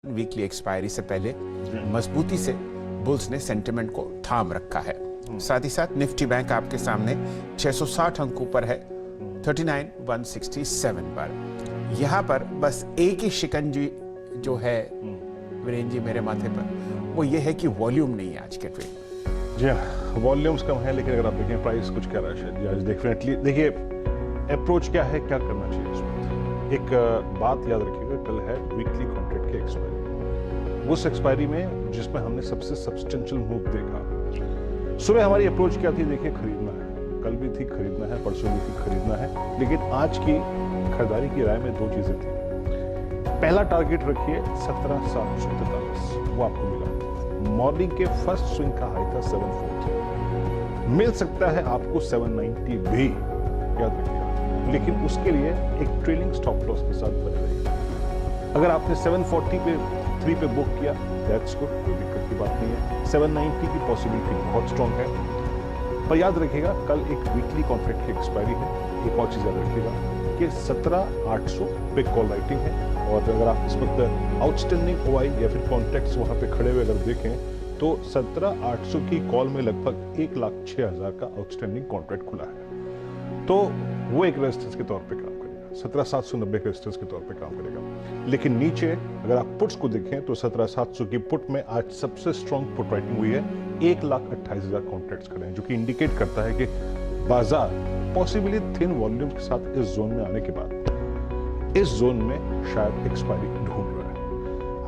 Weekly expiry से पहले मजबूती से बुल्स ने सेंटिमेंट को थाम रखा है। साथ ही साथ निफ्टी बैंक आपके सामने 660 अंकों पर है 39,167 पर। यहाँ पर बस एक ही शिकंजी जो है वीरेंद्र जी मेरे माथे पर, वो ये है कि वॉल्यूम नहीं है आज के ट्रेड। जी हाँ, वॉल्यूम्स कम है, लेकिन अगर आप देखें प्राइस कुछ कह रहा है शायद आज डेफिनेटली। देखिए अप्रोच क्या है, क्या करना चाहिए इसमें। एक बात याद रखिएगा, कल है वीकली कॉन्ट्रैक्ट की एक्सपायरी। उस एक्सपायरी में जिसमें हमने सबसे सब्सटेंशियल मूव देखा, सुबह हमारी अप्रोच क्या थी, देखिए खरीदना है, कल भी थी खरीदना है, परसों भी थी खरीदना है, लेकिन आज की खरीदारी की राय में दो चीजें थी। पहला टारगेट रखिए 17,743, वो आपको मिला। मॉर्निंग के फर्स्ट स्विंग का हाई था 740, मिल सकता है आपको 790 भी, याद रखिएगा, लेकिन उसके लिए एक ट्रेलिंग स्टॉप लॉस के साथ बने रहिए। अगर आपने 740 पे 3 पे बुक किया, दैट्स गुड, कोई दिक्कत की बात नहीं है। 790 की पॉसिबिलिटी बहुत स्ट्रॉन्ग है, पर याद रखिएगा कल एक वीकली कॉन्ट्रैक्ट की एक्सपायरी है। एक और चीज याद रखिएगा कि 17,800 पे कॉल राइटिंग है, और अगर आप इस वक्त आउटस्टैंडिंग ओआई या फिर कॉन्ट्रैक्ट्स वहां पे खड़े हुए अगर देखें तो 17,800 की कॉल में लगभग 1,06,000 का आउटस्टैंडिंग कॉन्ट्रैक्ट खुला है, तो वो एक रेजिस्टेंस के तौर पे काम करेगा, 17,790 के रेजिस्टेंस के तौर पे काम करेगा। लेकिन नीचे अगर आप पुट्स को देखें तो 17,700 की पुट में आज सबसे स्ट्रॉन्ग पुट राइटिंग हुई है, 1,28,000 कॉन्ट्रैक्ट्स खड़े हैं, जो कि इंडिकेट करता है कि बाजार पॉसिबली थिन वॉल्यूम के साथ इस जोन में आने के बाद इस जोन में शायद एक्सपायरी ढूंढ रहा है।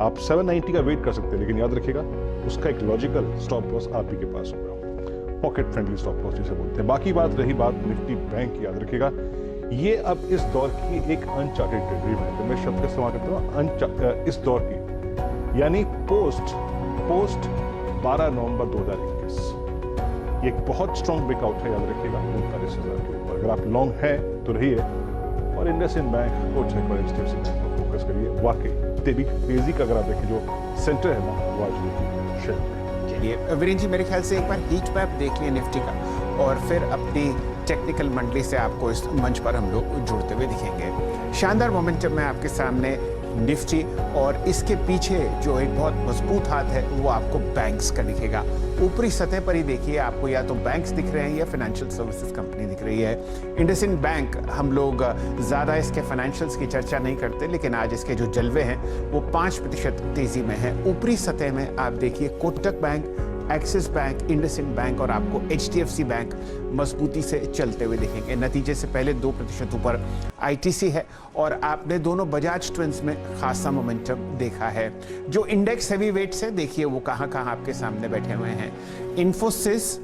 आप 790 का वेट कर सकते हैं, लेकिन याद रखिएगा उसका एक लॉजिकल स्टॉप लॉस आप ही के पास होगा, पॉकेट फ्रेंडली स्टॉप लॉस जिसे बोलते हैं। बाकी बात रही बात निफ्टी बैंक की, याद रखिएगा ये अब इस दौर की एक अनचार्टेड टेरिटरी में है। मैं शब्द का इस्तेमाल करता हूँ इस दौर की, यानी पोस्ट 12 नवंबर 2021 एक बहुत स्ट्रॉन्ग ब्रेकआउट है, याद रखिएगा 39,000 के ऊपर। अगर आप लॉन्ग हैं तो रहिए, और इंडसइंड बैंक को चेक और एचडीएफसी बैंक पर फोकस करिए। वाकई तेजी का अगर आप देखें जो सेंटर है ना, वो आज देखिए शेयर। चलिए वीरेंद्र जी, मेरे ख्याल से एक बार हीट मैप देख लिया निफ्टी का, और फिर अपनी टेक्निकल मंडली से आपको इस मंच पर हम लोग जुड़ते हुए दिखेंगे। शानदार मोमेंटम में आपके सामने निफ्टी, और इसके पीछे जो एक बहुत मजबूत हाथ है वो आपको बैंक्स का दिखेगा। ऊपरी सतह पर ही देखिए, आपको या तो बैंक्स दिख रहे हैं या फाइनेंशियल सर्विसेज कंपनी दिख रही है। इंडसइंड बैंक, हम लोग ज़्यादा इसके फाइनेंशियल्स की चर्चा नहीं करते, लेकिन आज इसके जो जलवे हैं वो 5% तेज़ी में है। ऊपरी सतह में आप देखिए Kotak bank, axis bank, IndusInd bank और आपको एचडीएफसी बैंक मजबूती से चलते हुए दिखेंगे। नतीजे से पहले 2% ऊपर आईटीसी है, और आपने दोनों बजाज ट्विंस में खासा मोमेंटम देखा है। जो इंडेक्स हैवी वेट्स है, देखिए वो कहाँ कहाँ आपके सामने बैठे हुए हैं। इन्फोसिस